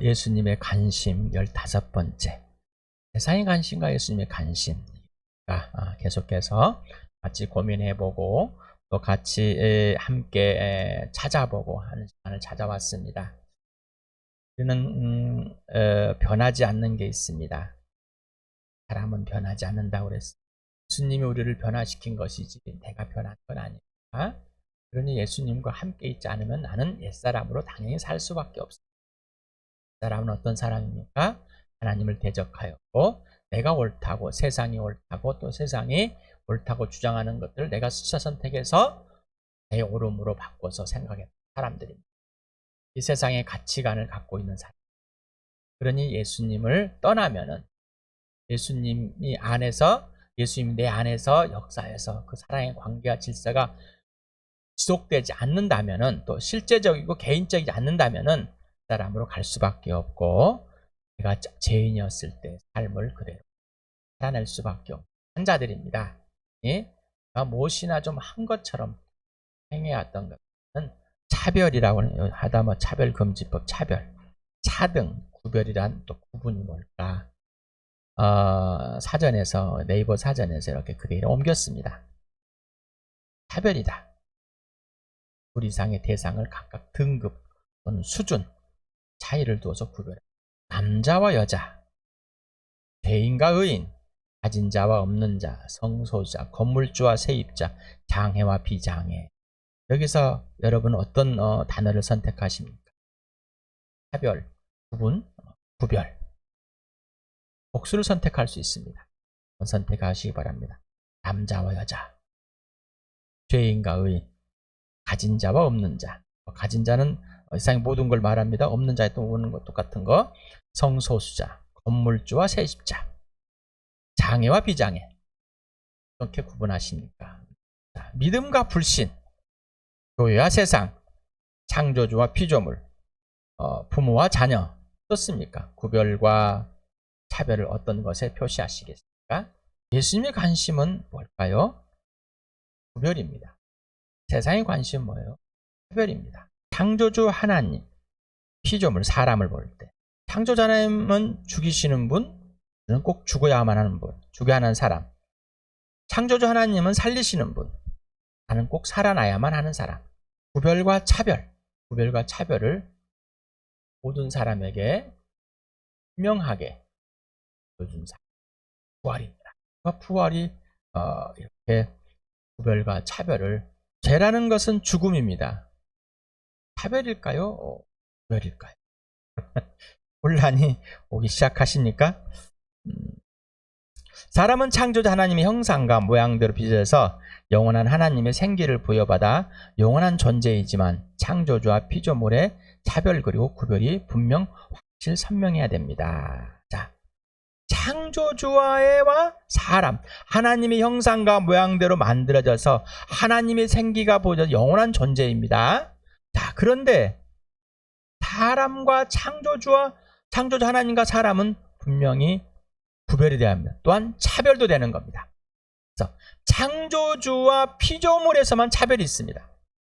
예수님의 관심 15번째. 세상의 관심과 예수님의 관심. 계속해서 같이 고민해보고 또 같이 함께 찾아보고 하는 시간을 찾아왔습니다. 우리는 변하지 않는 게 있습니다. 사람은 변하지 않는다고 그랬어요. 예수님이 우리를 변화시킨 것이지 내가 변한 건 아닙니다. 그러니 예수님과 함께 있지 않으면 나는 옛사람으로 당연히 살 수밖에 없습니다. 옛사람은 어떤 사람입니까? 하나님을 대적하였고 내가 옳다고, 세상이 옳다고, 또 세상이 옳다고 주장하는 것들을 내가 스스로 선택해서 내 옳음으로 바꿔서 생각했던 사람들입니다. 이 세상의 가치관을 갖고 있는 사람. 그러니 예수님을 떠나면은 예수님이 안에서, 예수님이 내 안에서 역사해서 그 사랑의 관계와 질서가 지속되지 않는다면은, 또 실제적이고 개인적이지 않는다면은 사람으로 갈 수밖에 없고, 내가 죄인이었을 때 삶을 그대로 살아낼 수밖에 없는 환자들입니다. 무엇이나 좀 한 것처럼 행해왔던 것은 차별이라고 하다 차별금지법, 차별, 차등, 구별이란 또 구분이 뭘까? 사전에서, 네이버 사전에서 이렇게 그대로 옮겼습니다. 차별이다. 둘 이상의 대상을 각각 등급 또는 수준, 차이를 두어서 구별해. 남자와 여자, 죄인과 의인, 가진 자와 없는 자, 성소자, 건물주와 세입자, 장애와 비장애. 여기서 여러분 어떤 단어를 선택하십니까? 차별, 구분, 구별. 복수를 선택할 수 있습니다. 선택하시기 바랍니다. 남자와 여자, 죄인과 의인, 가진 자와 없는 자. 가진 자는 세상의 모든 걸 말합니다. 없는 자에 또 오는 것 똑같은 거. 성소수자, 건물주와 세입자, 장애와 비장애. 어떻게 구분하십니까? 믿음과 불신, 교회와 세상, 창조주와 피조물, 부모와 자녀. 어떻습니까? 구별과 차별을 어떤 것에 표시하시겠습니까? 예수님의 관심은 뭘까요? 구별입니다. 세상의 관심은 뭐예요? 차별입니다. 창조주 하나님, 피조물, 사람을 볼 때 창조주 하나님은 죽이시는 분, 저는 꼭 죽어야만 하는 분, 죽여야 하는 사람. 창조주 하나님은 살리시는 분, 나는 꼭 살아나야만 하는 사람. 구별과 차별, 구별과 차별을 모든 사람에게 분명하게 보여준 사람. 부활입니다. 부활이 이렇게 구별과 차별을, 죄라는 것은 죽음입니다. 차별일까요? 구별일까요? 혼란이 오기 시작하십니까? 사람은 창조주 하나님의 형상과 모양대로 빚어서 영원한 하나님의 생기를 부여받아 영원한 존재이지만 창조주와 피조물의 차별 그리고 구별이 분명 확실 선명해야 됩니다. 자, 창조주와 사람, 하나님의 형상과 모양대로 만들어져서 하나님의 생기가 보여져 영원한 존재입니다. 자, 그런데 사람과 창조주 하나님과 사람은 분명히 구별이 되어야 합니다. 또한 차별도 되는 겁니다. 그래서 창조주와 피조물에서만 차별이 있습니다.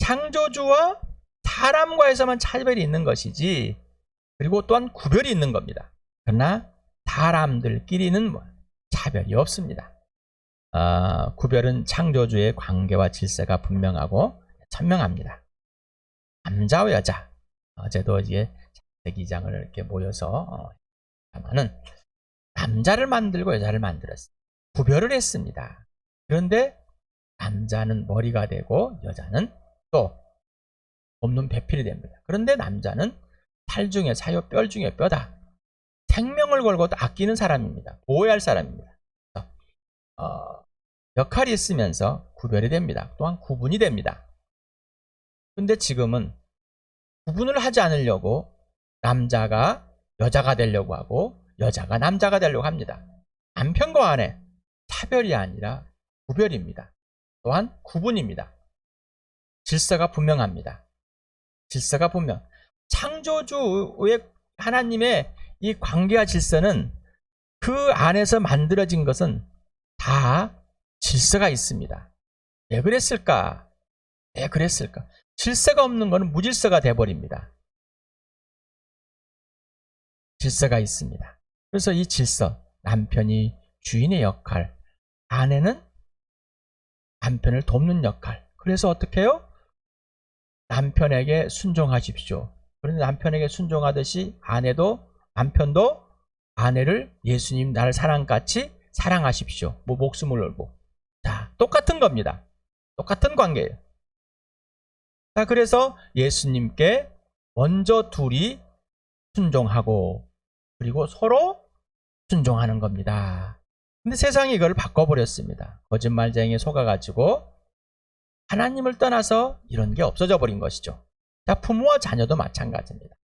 창조주와 사람과에서만 차별이 있는 것이지, 그리고 또한 구별이 있는 겁니다. 그러나 사람들끼리는 차별이 없습니다. 구별은 창조주의 관계와 질서가 분명하고 선명합니다. 남자와 여자, 어제도 이제 기장을 이렇게 모여서 하면은 남자를 만들고 여자를 만들었어요. 구별을 했습니다. 그런데 남자는 머리가 되고 여자는 또 없는 배필이 됩니다. 그런데 남자는 살 중에 사요, 뼈 중에 뼈다. 생명을 걸고 아끼는 사람입니다. 보호해야 할 사람입니다. 역할이 있으면서 구별이 됩니다. 또한 구분이 됩니다. 근데 지금은 구분을 하지 않으려고 남자가 여자가 되려고 하고 여자가 남자가 되려고 합니다. 남편과 아내, 차별이 아니라 구별입니다. 또한 구분입니다. 질서가 분명합니다. 질서가 분명. 창조주의 하나님의 이 관계와 질서는 그 안에서 만들어진 것은 다 질서가 있습니다. 왜 그랬을까? 왜 그랬을까? 질서가 없는 것은 무질서가 돼버립니다. 질서가 있습니다. 그래서 이 질서, 남편이 주인의 역할, 아내는 남편을 돕는 역할. 그래서 어떻게 해요? 남편에게 순종하십시오. 그런데 남편에게 순종하듯이 남편도 아내를 예수님 나를 사랑같이 사랑하십시오. 목숨을 걸고. 자, 똑같은 겁니다. 똑같은 관계예요. 자, 그래서 예수님께 먼저 둘이 순종하고 그리고 서로 순종하는 겁니다. 근데 세상이 이걸 바꿔버렸습니다. 거짓말쟁이에 속아가지고 하나님을 떠나서 이런 게 없어져 버린 것이죠. 자, 부모와 자녀도 마찬가지입니다.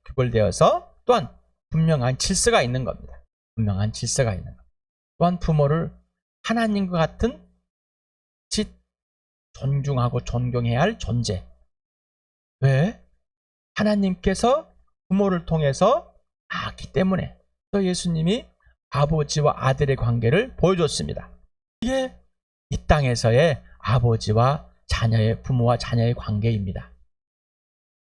구별되어서 또한 분명한 질서가 있는 겁니다. 분명한 질서가 있는 겁니다. 또한 부모를 하나님과 같은 존중하고 존경해야 할 존재. 왜? 하나님께서 부모를 통해서 낳았기 때문에. 그래서 예수님이 아버지와 아들의 관계를 보여줬습니다. 이게 이 땅에서의 아버지와 부모와 자녀의 관계입니다.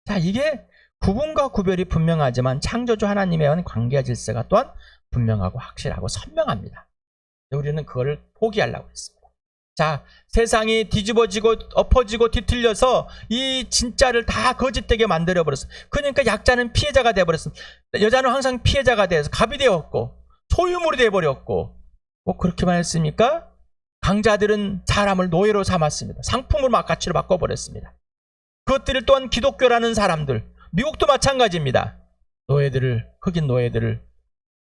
자, 이게 구분과 구별이 분명하지만 창조주 하나님의 관계와 질서가 또한 분명하고 확실하고 선명합니다. 우리는 그거를 포기하려고 했습니다. 자, 세상이 뒤집어지고 엎어지고 뒤틀려서 이 진짜를 다 거짓되게 만들어버렸어. 그러니까 약자는 피해자가 되어버렸어. 여자는 항상 피해자가 돼서 갑이 되었고 소유물이 되어버렸고, 뭐 그렇게만 했습니까? 강자들은 사람을 노예로 삼았습니다. 상품을 막 가치로 바꿔버렸습니다. 그것들을 또한 기독교라는 사람들, 미국도 마찬가지입니다. 흑인 노예들을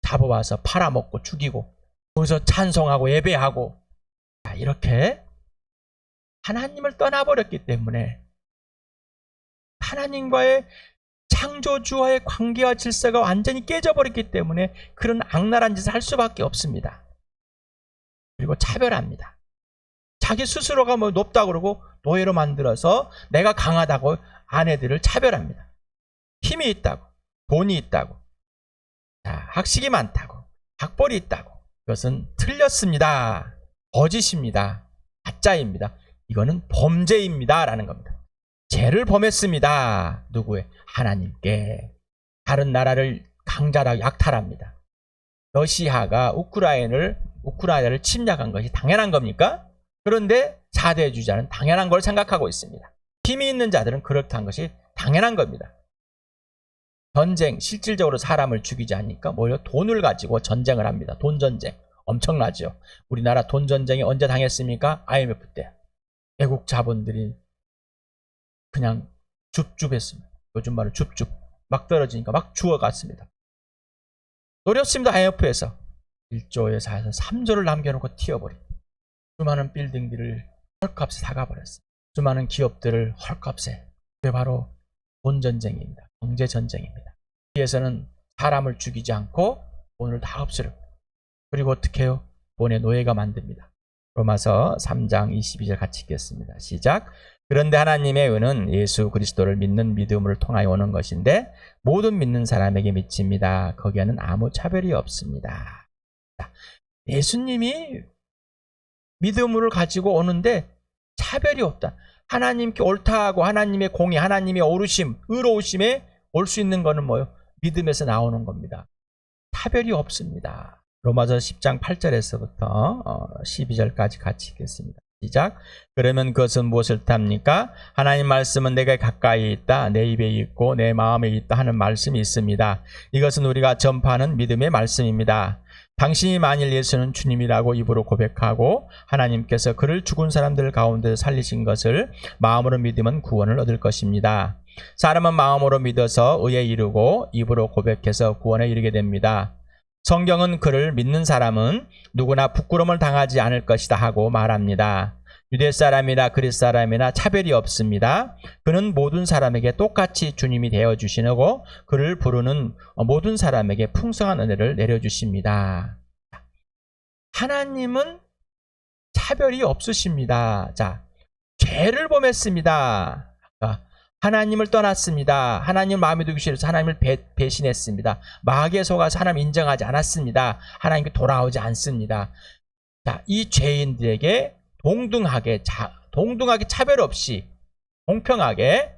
잡아와서 팔아먹고 죽이고 거기서 찬송하고 예배하고, 이렇게 하나님을 떠나버렸기 때문에 하나님과의 창조주와의 관계와 질서가 완전히 깨져버렸기 때문에 그런 악랄한 짓을 할 수밖에 없습니다. 그리고 차별합니다. 자기 스스로가 뭐 높다고 그러고 노예로 만들어서 내가 강하다고 아내들을 차별합니다. 힘이 있다고, 돈이 있다고, 학식이 많다고, 학벌이 있다고. 그것은 틀렸습니다. 거짓입니다. 가짜입니다. 이거는 범죄입니다. 라는 겁니다. 죄를 범했습니다. 누구에? 하나님께. 다른 나라를 강자라고 약탈합니다. 러시아가 우크라이나를 침략한 것이 당연한 겁니까? 그런데 4대 주자는 당연한 걸 생각하고 있습니다. 힘이 있는 자들은 그렇다는 것이 당연한 겁니다. 전쟁, 실질적으로 사람을 죽이지 않으니까 오히려 돈을 가지고 전쟁을 합니다. 돈 전쟁. 엄청나죠. 우리나라 돈 전쟁이 언제 당했습니까? IMF 때. 외국 자본들이 그냥 줍줍했습니다. 요즘 말로 줍줍. 막 떨어지니까 막 죽어갔습니다. 노렸습니다. IMF에서 1조에서 해서 3조를 남겨놓고 튀어버립니다. 수많은 빌딩들을 헐값에 사가버렸습니다. 수많은 기업들을 헐값에. 그게 바로 돈 전쟁입니다. 경제 전쟁입니다. 여기에서는 사람을 죽이지 않고 돈을 다 없애려고. 그리고 어떻게 해요? 돈의 노예가 만듭니다. 로마서 3장 22절 같이 읽겠습니다. 시작. 그런데 하나님의 은은 예수 그리스도를 믿는 믿음을 통하여 오는 것인데 모든 믿는 사람에게 미칩니다. 거기에는 아무 차별이 없습니다. 예수님이 믿음을 가지고 오는데 차별이 없다. 하나님께 옳다하고 하나님의 공의, 하나님의 옳으심, 의로우심에 올 수 있는 것은 뭐예요? 믿음에서 나오는 겁니다. 차별이 없습니다. 로마서 10장 8절에서부터 12절까지 같이 읽겠습니다. 시작. 그러면 그것은 무엇을 뜻합니까? 하나님 말씀은 내게 가까이 있다, 내 입에 있고 내 마음에 있다 하는 말씀이 있습니다. 이것은 우리가 전파하는 믿음의 말씀입니다. 당신이 만일 예수는 주님이라고 입으로 고백하고 하나님께서 그를 죽은 사람들 가운데 살리신 것을 마음으로 믿으면 구원을 얻을 것입니다. 사람은 마음으로 믿어서 의에 이르고 입으로 고백해서 구원에 이르게 됩니다. 성경은 그를 믿는 사람은 누구나 부끄러움을 당하지 않을 것이다 하고 말합니다. 유대 사람이나 그리스 사람이나 차별이 없습니다. 그는 모든 사람에게 똑같이 주님이 되어주시고 그를 부르는 모든 사람에게 풍성한 은혜를 내려주십니다. 하나님은 차별이 없으십니다. 자, 죄를 범했습니다. 하나님을 떠났습니다. 하나님 마음에 두기 싫어서 하나님을 배신했습니다. 마귀에 속아서 하나님 인정하지 않았습니다. 하나님께 돌아오지 않습니다. 자, 이 죄인들에게 동등하게 차별 없이 공평하게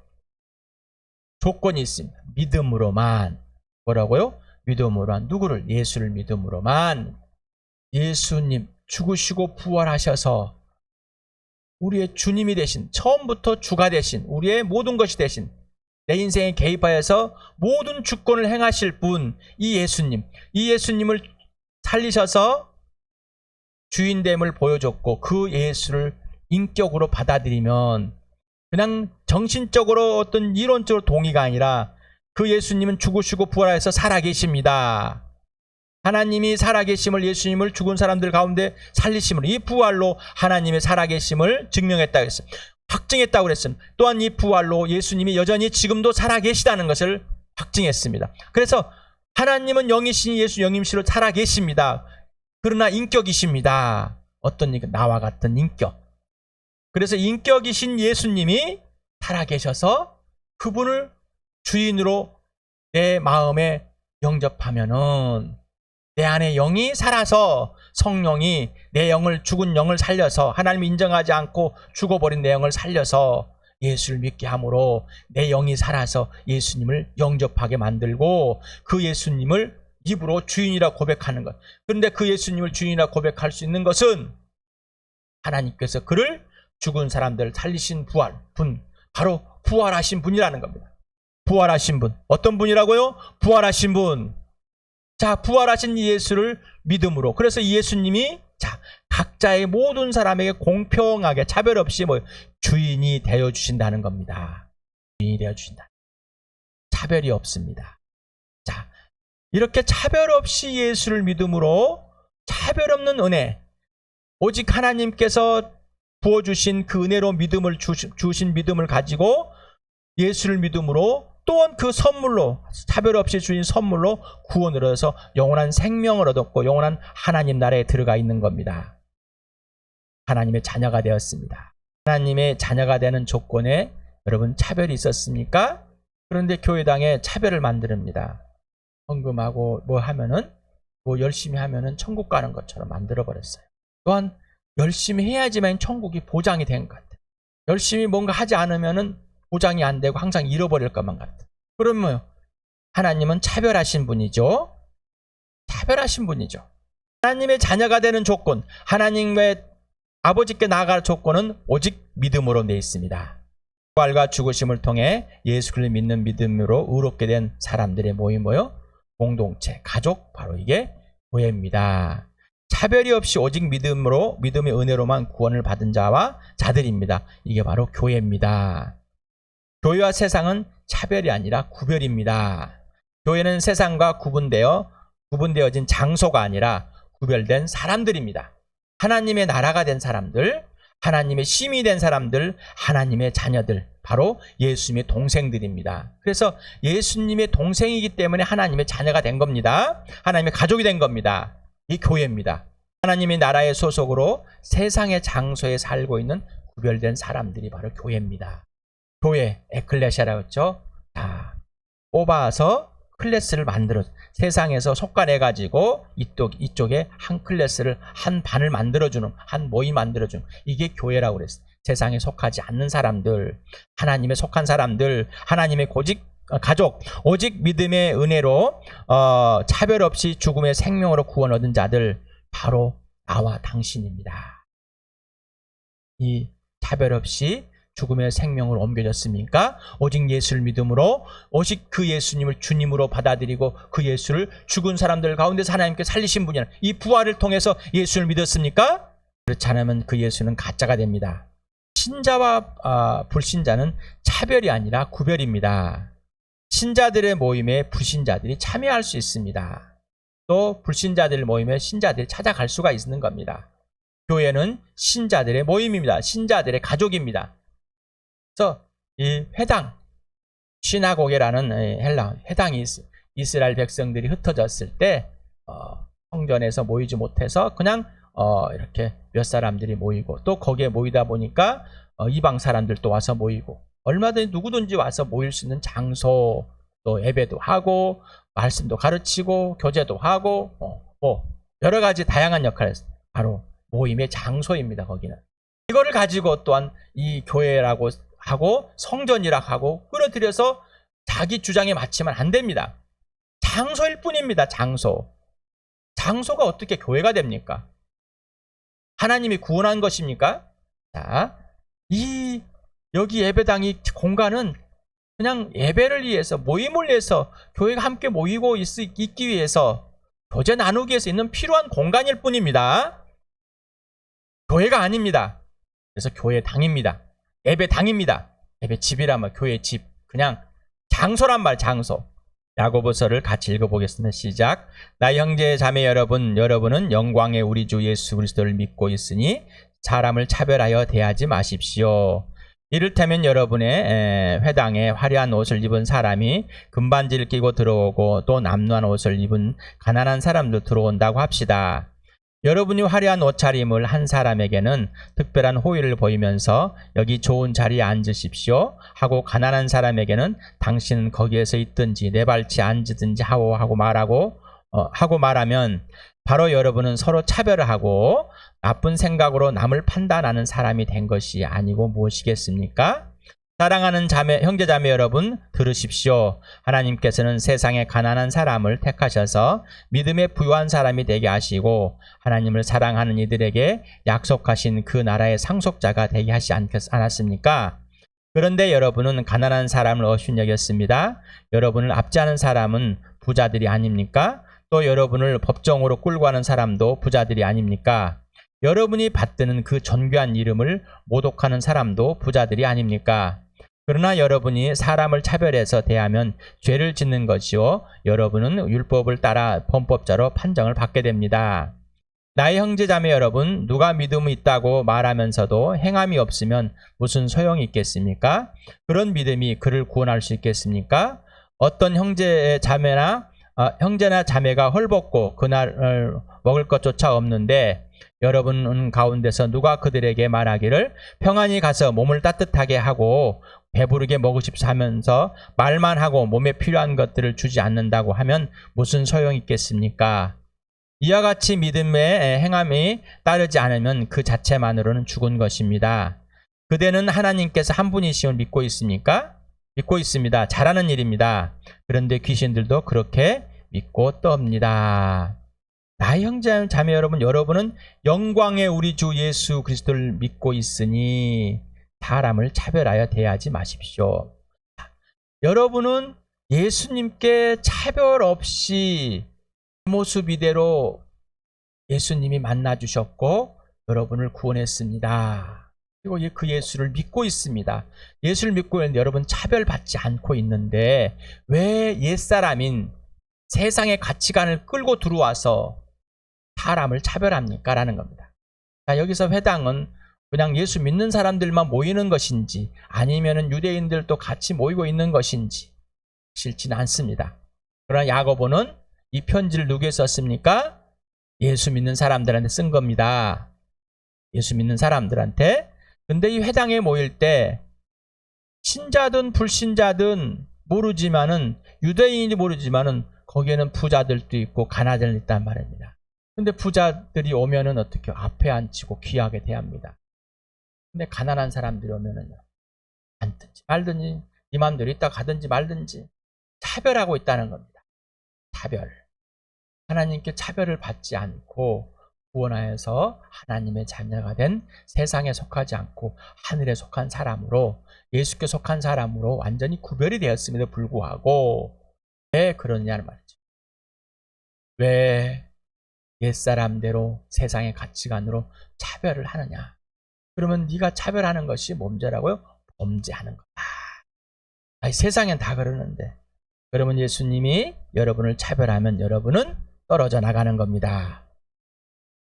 조건이 있습니다. 믿음으로만 뭐라고요? 믿음으로만 누구를? 예수를 믿음으로만 예수님 죽으시고 부활하셔서 우리의 주님이 되신, 처음부터 주가 되신, 우리의 모든 것이 되신, 내 인생에 개입하여서 모든 주권을 행하실 분, 이 예수님, 이 예수님을 살리셔서 주인됨을 보여줬고 그 예수를 인격으로 받아들이면 그냥 정신적으로 어떤 이론적으로 동의가 아니라 그 예수님은 죽으시고 부활해서 살아계십니다. 하나님이 살아계심을, 예수님을 죽은 사람들 가운데 살리심을, 이 부활로 하나님의 살아계심을 증명했다고 했어요. 확증했다고 그랬습니다. 또한 이 부활로 예수님이 여전히 지금도 살아계시다는 것을 확증했습니다. 그래서 하나님은 영이신 예수 영임시로 살아계십니다. 그러나 인격이십니다. 어떤 인격? 나와 같은 인격. 그래서 인격이신 예수님이 살아계셔서 그분을 주인으로 내 마음에 영접하면은 내 안에 영이 살아서 성령이 내 영을, 죽은 영을 살려서, 하나님이 인정하지 않고 죽어버린 내 영을 살려서 예수를 믿게 함으로 내 영이 살아서 예수님을 영접하게 만들고 그 예수님을 입으로 주인이라 고백하는 것. 그런데 그 예수님을 주인이라 고백할 수 있는 것은 하나님께서 그를 죽은 사람들을 살리신 분, 바로 부활하신 분이라는 겁니다. 부활하신 분. 어떤 분이라고요? 부활하신 분. 자, 부활하신 예수를 믿음으로. 그래서 이 예수님이 각자의 모든 사람에게 공평하게 차별 없이 주인이 되어 주신다는 겁니다. 주인이 되어 주신다. 차별이 없습니다. 자, 이렇게 차별 없이 예수를 믿음으로 차별 없는 은혜, 오직 하나님께서 부어주신 그 은혜로 믿음을 주신 믿음을 가지고 예수를 믿음으로 또한 그 선물로, 차별 없이 주신 선물로 구원을 얻어서 영원한 생명을 얻었고 영원한 하나님 나라에 들어가 있는 겁니다. 하나님의 자녀가 되었습니다. 하나님의 자녀가 되는 조건에 여러분 차별이 있었습니까? 그런데 교회당에 차별을 만듭니다. 헌금하고 뭐 하면은, 뭐 열심히 하면은 천국 가는 것처럼 만들어 버렸어요. 또한 열심히 해야지만 천국이 보장이 된 것 같아요. 열심히 뭔가 하지 않으면은 보장이 안 되고 항상 잃어버릴 것만 같아요. 그러면 하나님은 차별하신 분이죠. 차별하신 분이죠. 하나님의 자녀가 되는 조건, 하나님의 아버지께 나아갈 조건은 오직 믿음으로 되어 있습니다. 부활과 죽으심을 통해 예수 그리스도를 믿는 믿음으로 의롭게 된 사람들의 모임이요, 공동체, 가족, 바로 이게 교회입니다. 차별이 없이 오직 믿음으로, 믿음의 은혜로만 구원을 받은 자와 자들입니다. 이게 바로 교회입니다. 교회와 세상은 차별이 아니라 구별입니다. 교회는 세상과 구분되어진 장소가 아니라 구별된 사람들입니다. 하나님의 나라가 된 사람들, 하나님의 심이 된 사람들, 하나님의 자녀들, 바로 예수님의 동생들입니다. 그래서 예수님의 동생이기 때문에 하나님의 자녀가 된 겁니다. 하나님의 가족이 된 겁니다. 이 교회입니다. 하나님의 나라의 소속으로 세상의 장소에 살고 있는 구별된 사람들이 바로 교회입니다. 교회, 에클레시아라고 했죠. 자, 뽑아서 클래스를 만들어, 세상에서 속아내가지고 이쪽에 한 클래스를, 한 반을 만들어주는, 한 모임 만들어주는, 이게 교회라고 그랬어요. 세상에 속하지 않는 사람들, 하나님에 속한 사람들, 하나님의 가족, 오직 믿음의 은혜로 차별 없이 죽음의 생명으로 구원 얻은 자들, 바로 나와 당신입니다. 이 차별 없이 죽음의 생명으로 옮겨졌습니까? 오직 예수를 믿음으로, 오직 그 예수님을 주님으로 받아들이고 그 예수를 죽은 사람들 가운데서 하나님께 살리신 분이라, 이 부활을 통해서 예수를 믿었습니까? 그렇지 않으면 그 예수는 가짜가 됩니다. 신자와 불신자는 차별이 아니라 구별입니다. 신자들의 모임에 불신자들이 참여할 수 있습니다. 또 불신자들 모임에 신자들이 찾아갈 수가 있는 겁니다. 교회는 신자들의 모임입니다. 신자들의 가족입니다. 그래서 이 회당, 시나고게라는 회당이 이스라엘 백성들이 흩어졌을 때 성전에서 모이지 못해서 그냥 이렇게 몇 사람들이 모이고, 또 거기에 모이다 보니까 이방 사람들도 와서 모이고, 얼마든지 누구든지 와서 모일 수 있는 장소, 또 예배도 하고 말씀도 가르치고 교제도 하고 여러 가지 다양한 역할을 했어요. 바로 모임의 장소입니다. 거기는 이거를 가지고 또한 이 교회라고 하고 성전이라고 하고 끌어들여서 자기 주장에 맞추면 안 됩니다. 장소일 뿐입니다. 장소. 장소가 어떻게 교회가 됩니까? 하나님이 구원한 것입니까? 자, 여기 예배당 이 공간은 그냥 예배를 위해서, 모임을 위해서, 교회가 함께 모이고 있기 위해서, 교제 나누기 위해서 있는 필요한 공간일 뿐입니다. 교회가 아닙니다. 그래서 교회당입니다. 예배당입니다. 예배집이라면 교회집. 그냥 장소란 말, 장소. 야고보서를 같이 읽어보겠습니다. 시작. 나의 형제 자매 여러분, 여러분은 영광의 우리 주 예수 그리스도를 믿고 있으니 사람을 차별하여 대하지 마십시오. 이를테면 여러분의 회당에 화려한 옷을 입은 사람이 금반지를 끼고 들어오고 또 남루한 옷을 입은 가난한 사람도 들어온다고 합시다. 여러분이 화려한 옷차림을 한 사람에게는 특별한 호의를 보이면서 여기 좋은 자리에 앉으십시오 하고 가난한 사람에게는 당신은 거기에서 있든지 네 발치 앉으든지 하고 말하면 바로 여러분은 서로 차별을 하고 나쁜 생각으로 남을 판단하는 사람이 된 것이 아니고 무엇이겠습니까? 사랑하는 형제자매 여러분, 들으십시오. 하나님께서는 세상에 가난한 사람을 택하셔서 믿음에 부유한 사람이 되게 하시고 하나님을 사랑하는 이들에게 약속하신 그 나라의 상속자가 되게 하지 않았습니까? 그런데 여러분은 가난한 사람을 어순 여겼습니다. 여러분을 압제하는 사람은 부자들이 아닙니까? 또 여러분을 법정으로 끌고 가는 사람도 부자들이 아닙니까? 여러분이 받드는 그 존귀한 이름을 모독하는 사람도 부자들이 아닙니까? 그러나 여러분이 사람을 차별해서 대하면 죄를 짓는 것이요 여러분은 율법을 따라 범법자로 판정을 받게 됩니다. 나의 형제자매 여러분, 누가 믿음이 있다고 말하면서도 행함이 없으면 무슨 소용이 있겠습니까? 그런 믿음이 그를 구원할 수 있겠습니까? 어떤 형제나 자매가 헐벗고 그날을 먹을 것조차 없는데 여러분 가운데서 누가 그들에게 말하기를 평안히 가서 몸을 따뜻하게 하고 배부르게 먹으십시오 하면서 말만 하고 몸에 필요한 것들을 주지 않는다고 하면 무슨 소용이 있겠습니까? 이와 같이 믿음의 행함이 따르지 않으면 그 자체만으로는 죽은 것입니다. 그대는 하나님께서 한 분이심을 믿고 있습니까? 믿고 있습니다. 잘하는 일입니다. 그런데 귀신들도 그렇게 믿고 떱니다. 나의 형제 자매 여러분, 여러분은 영광의 우리 주 예수 그리스도를 믿고 있으니 사람을 차별하여 대하지 마십시오. 여러분은 예수님께 차별 없이 모습 이대로 예수님이 만나주셨고 여러분을 구원했습니다. 그리고 그 예수를 믿고 있습니다. 예수를 믿고 있는데 여러분 차별받지 않고 있는데 왜 옛사람인 세상의 가치관을 끌고 들어와서 사람을 차별합니까? 라는 겁니다. 자, 여기서 회당은 그냥 예수 믿는 사람들만 모이는 것인지 아니면 유대인들도 같이 모이고 있는 것인지 싫지는 않습니다. 그러나 야고보는 이 편지를 누구에 썼습니까? 예수 믿는 사람들한테 쓴 겁니다. 예수 믿는 사람들한테. 근데 이 회당에 모일 때 신자든 불신자든 모르지만은 유대인이 모르지만은 거기에는 부자들도 있고 가난자들도 있단 말입니다. 근데 부자들이 오면은 어떻게 앞에 앉히고 귀하게 대합니다. 근데 가난한 사람들이 오면은요, 앉든지 말든지 이 맘대로 있다 가든지 말든지 차별하고 있다는 겁니다. 차별. 하나님께 차별을 받지 않고 구원하여서 하나님의 자녀가 된 세상에 속하지 않고 하늘에 속한 사람으로 예수께 속한 사람으로 완전히 구별이 되었음에도 불구하고 왜 그러느냐는 말이죠. 왜 옛사람대로 세상의 가치관으로 차별을 하느냐. 그러면 네가 차별하는 것이 범죄라고요? 범죄하는 거다. 아니, 세상엔 다 그러는데 그러면 예수님이 여러분을 차별하면 여러분은 떨어져 나가는 겁니다.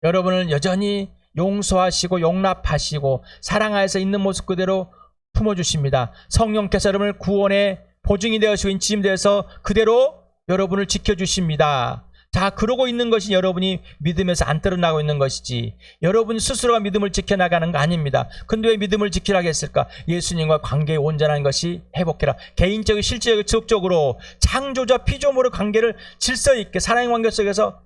여러분을 여전히 용서하시고 용납하시고 사랑하여서 있는 모습 그대로 품어주십니다. 성령께서 여러분을 구원의 보증이 되어시고 인치임 되어서 그대로 여러분을 지켜주십니다. 자, 그러고 있는 것이 여러분이 믿음에서 안 떨어나고 있는 것이지 여러분 스스로가 믿음을 지켜나가는 거 아닙니다. 근데 왜 믿음을 지키라고 했을까? 예수님과 관계에 온전한 것이 회복해라. 개인적이고 실질적이고 지속적으로 창조자 피조물의 관계를 질서 있게 사랑의 관계 속에서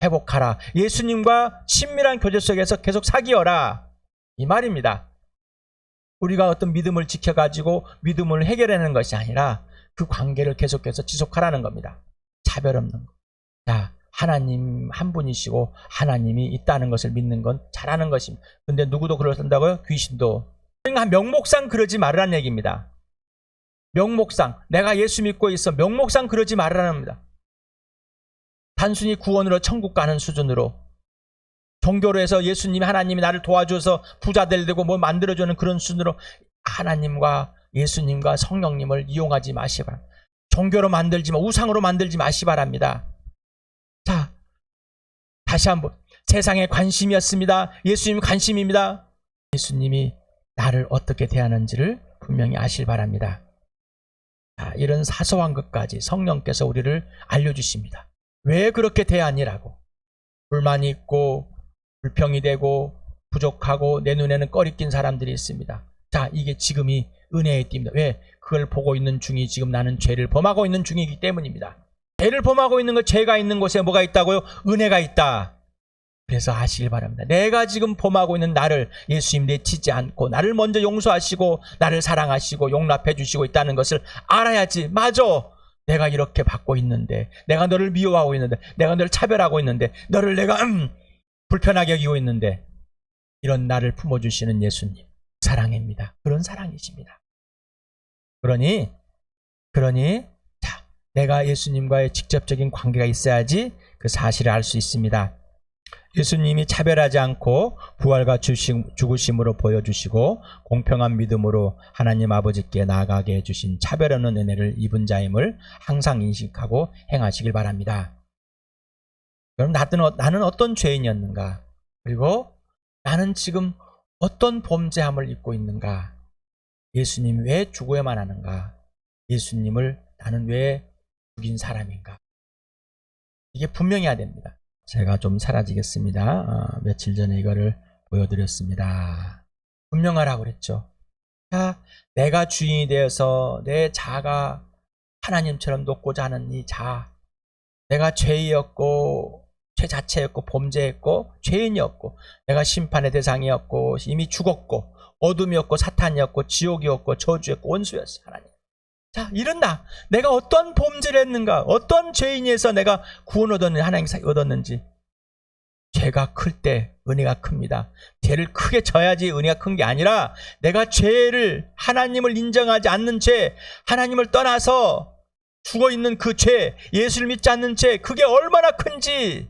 회복하라. 예수님과 친밀한 교제 속에서 계속 사귀어라. 이 말입니다. 우리가 어떤 믿음을 지켜가지고 믿음을 해결하는 것이 아니라 그 관계를 계속해서 지속하라는 겁니다. 차별 없는 것. 자, 하나님 한 분이시고 하나님이 있다는 것을 믿는 건 잘하는 것입니다. 근데 누구도 그러신다고요? 귀신도. 그러니까 명목상 그러지 말라는 얘기입니다. 명목상 내가 예수 믿고 있어, 명목상 그러지 말라는 겁니다. 단순히 구원으로 천국 가는 수준으로, 종교로 해서 예수님이, 하나님이 나를 도와줘서 부자 되고 뭐 만들어주는 그런 수준으로 하나님과 예수님과 성령님을 이용하지 마시 바랍니다. 종교로 만들지 마, 우상으로 만들지 마시 바랍니다. 자, 다시 한번, 세상에 관심이었습니다. 예수님 관심입니다. 예수님이 나를 어떻게 대하는지를 분명히 아실 바랍니다. 자, 이런 사소한 것까지 성령께서 우리를 알려주십니다. 왜 그렇게 대하니라고. 불만이 있고 불평이 되고 부족하고 내 눈에는 꺼리낀 사람들이 있습니다. 자, 이게 지금이 은혜의 띠입니다. 왜? 그걸 보고 있는 중이 지금 나는 죄를 범하고 있는 중이기 때문입니다. 죄를 범하고 있는 것, 죄가 있는 곳에 뭐가 있다고요? 은혜가 있다. 그래서 아시길 바랍니다. 내가 지금 범하고 있는 나를 예수님 내치지 않고 나를 먼저 용서하시고 나를 사랑하시고 용납해 주시고 있다는 것을 알아야지. 맞아, 내가 이렇게 받고 있는데, 내가 너를 미워하고 있는데, 내가 너를 차별하고 있는데, 너를 내가 불편하게 여기고 있는데, 이런 나를 품어주시는 예수님 사랑입니다. 그런 사랑이십니다. 그러니 자, 내가 예수님과의 직접적인 관계가 있어야지 그 사실을 알 수 있습니다. 예수님이 차별하지 않고 부활과 죽으심으로 보여주시고 공평한 믿음으로 하나님 아버지께 나아가게 해주신 차별 없는 은혜를 입은 자임을 항상 인식하고 행하시길 바랍니다. 그럼 나는 어떤 죄인이었는가? 그리고 나는 지금 어떤 범죄함을 입고 있는가? 예수님 왜 죽어야만 하는가? 예수님을 나는 왜 죽인 사람인가? 이게 분명해야 됩니다. 제가 좀 사라지겠습니다. 며칠 전에 이거를 보여드렸습니다. 분명하라고 그랬죠. 자, 내가 주인이 되어서 내 자아가 하나님처럼 높고자 하는 이 자아, 내가 죄이었고 죄 자체였고 범죄였고 죄인이었고 내가 심판의 대상이었고 이미 죽었고 어둠이었고 사탄이었고 지옥이었고 저주였고 원수였어. 하나님, 자, 이런 내가 어떤 범죄를 했는가, 어떤 죄인에서 내가 구원 얻었는지, 하나님이 얻었는지. 죄가 클 때 은혜가 큽니다. 죄를 크게 져야지 은혜가 큰 게 아니라 내가 죄를, 하나님을 인정하지 않는 죄, 하나님을 떠나서 죽어있는 그 죄, 예수를 믿지 않는 죄, 그게 얼마나 큰지,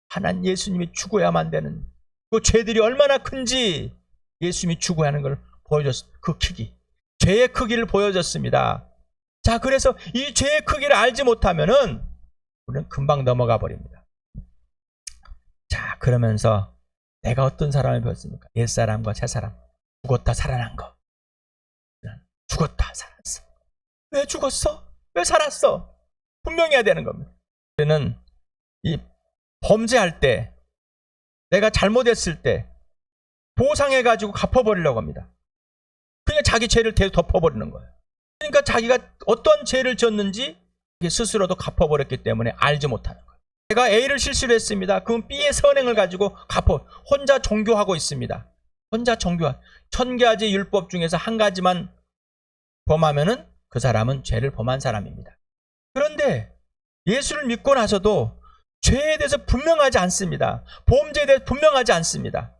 하나님 예수님이 죽어야만 되는 그 죄들이 얼마나 큰지 예수님이 죽어야 하는 걸 보여줬어. 그 크기, 죄의 크기를 보여줬습니다. 자, 그래서 이 죄의 크기를 알지 못하면은 우리는 금방 넘어가 버립니다. 자, 그러면서 내가 어떤 사람을 배웠습니까? 옛사람과 새사람, 죽었다 살아난 거. 죽었다 살았어. 왜 죽었어? 왜 살았어? 분명해야 되는 겁니다. 우리는 이 범죄할 때, 내가 잘못했을 때 보상해가지고 갚아버리려고 합니다. 그냥 자기 죄를 덮어버리는 거예요. 그러니까 자기가 어떤 죄를 지었는지 스스로도 갚아버렸기 때문에 알지 못하는 거예요. 제가 A를 실수를 했습니다. 그럼 B의 선행을 가지고 혼자 종교하고 있습니다. 혼자 종교하고, 1000가지 율법 중에서 한 가지만 범하면은 그 사람은 죄를 범한 사람입니다. 그런데 예수를 믿고 나서도 죄에 대해서 분명하지 않습니다. 범죄에 대해서 분명하지 않습니다.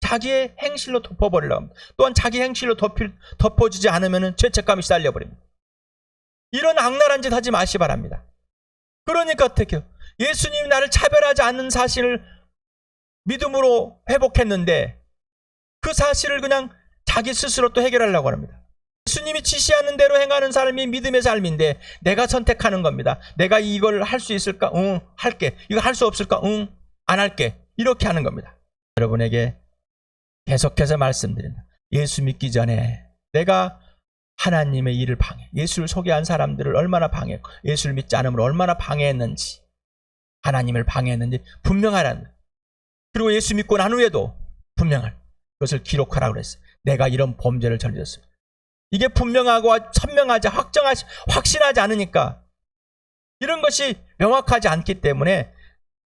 자기의 행실로 덮어버리려고 합니다. 또한 자기 행실로 덮어주지 않으면 죄책감이 시달려버립니다. 이런 악랄한 짓 하지 마시 바랍니다. 그러니까 어떻게 해요? 예수님이 나를 차별하지 않는 사실을 믿음으로 회복했는데 그 사실을 그냥 자기 스스로 또 해결하려고 합니다. 예수님이 지시하는 대로 행하는 삶이 믿음의 삶인데 내가 선택하는 겁니다. 내가 이걸 할 수 있을까? 응, 할게. 이거 할 수 없을까? 응, 안 할게. 이렇게 하는 겁니다. 여러분에게 계속해서 말씀드린다. 예수 믿기 전에 내가 하나님의 일을 예수를 소개한 사람들을 얼마나 방해했고, 예수를 믿지 않음으로 얼마나 방해했는지, 하나님을 방해했는지 분명하라는. 그리고 예수 믿고 난 후에도 분명할 그것을 기록하라고 그랬어요. 내가 이런 범죄를 저질렀습니다. 이게 분명하고 선명하지, 확신하지 않으니까, 이런 것이 명확하지 않기 때문에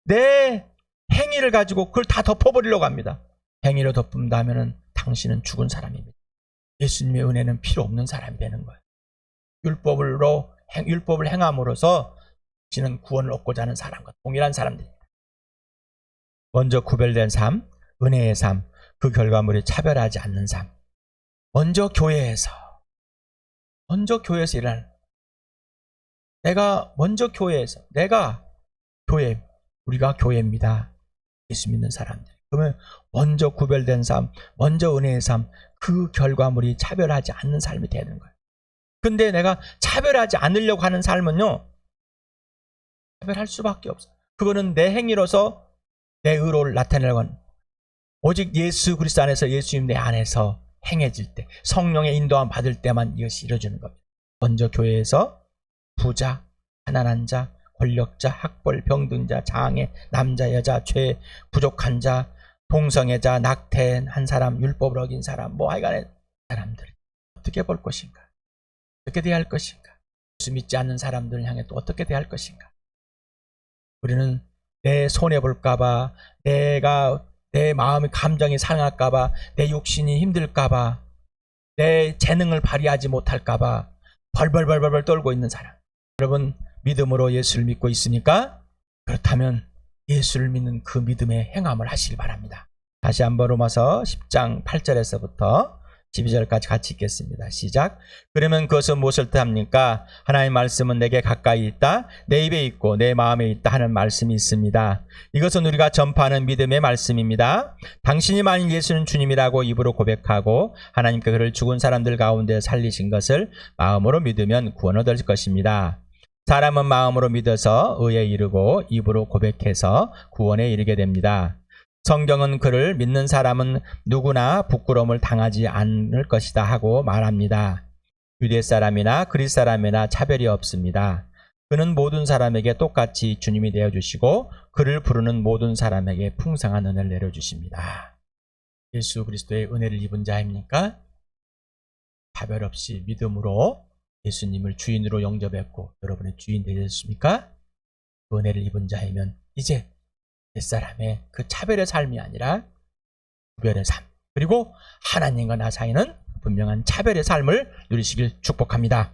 내 행위를 가지고 그걸 다 덮어버리려고 합니다. 행위로 덮는다 하면은 당신은 죽은 사람입니다. 예수님의 은혜는 필요 없는 사람이 되는 거예요. 율법으로 율법을 행함으로써 지는 구원을 얻고자 하는 사람과 동일한 사람들입니다. 먼저 구별된 삶, 은혜의 삶, 그 결과물이 차별하지 않는 삶. 먼저 교회에서 일하는, 우리가 교회입니다. 예수 믿는 사람들. 그러면 먼저 구별된 삶, 먼저 은혜의 삶, 그 결과물이 차별하지 않는 삶이 되는 거예요. 근데 내가 차별하지 않으려고 하는 삶은요, 차별할 수밖에 없어요. 그거는 내 행위로서 내 의로를 나타내려고 하는, 오직 예수 그리스도 안에서, 예수님 내 안에서 행해질 때, 성령의 인도함 받을 때만 이것이 이루어지는 겁니다. 먼저 교회에서 부자, 가난한 자, 권력자, 학벌, 병든자, 장애, 남자, 여자, 죄, 부족한 자, 동성애자, 낙태한 사람, 율법을 어긴 사람, 하여간에 사람들 어떻게 볼 것인가? 어떻게 대할 것인가? 예수 믿지 않는 사람들을 향해 또 어떻게 대할 것인가? 우리는 내 손해볼까봐, 내 마음의 감정이 상할까봐, 내 욕심이 힘들까봐, 내 재능을 발휘하지 못할까봐 벌벌 떨고 있는 사람. 여러분, 믿음으로 예수를 믿고 있습니까? 그렇다면 예수를 믿는 그 믿음의 행함을 하시길 바랍니다. 다시 한번 로마서 10장 8절에서부터 12절까지 같이 읽겠습니다. 시작. 그러면 그것은 무엇을 뜻합니까? 하나님의 말씀은 내게 가까이 있다, 내 입에 있고 내 마음에 있다 하는 말씀이 있습니다. 이것은 우리가 전파하는 믿음의 말씀입니다. 당신이 만일 예수는 주님이라고 입으로 고백하고 하나님께 그를 죽은 사람들 가운데 살리신 것을 마음으로 믿으면 구원을 얻을 것입니다. 사람은 마음으로 믿어서 의에 이르고 입으로 고백해서 구원에 이르게 됩니다. 성경은 그를 믿는 사람은 누구나 부끄러움을 당하지 않을 것이다 하고 말합니다. 유대 사람이나 그리스 사람이나 차별이 없습니다. 그는 모든 사람에게 똑같이 주님이 되어주시고 그를 부르는 모든 사람에게 풍성한 은혜를 내려주십니다. 예수 그리스도의 은혜를 입은 자입니까? 차별 없이 믿음으로 예수님을 주인으로 영접했고 여러분의 주인 되셨습니까? 그 은혜를 입은 자이면 이제 옛사람의 그 차별의 삶이 아니라 구별의 삶, 그리고 하나님과 나 사이는 분명한 차별의 삶을 누리시길 축복합니다.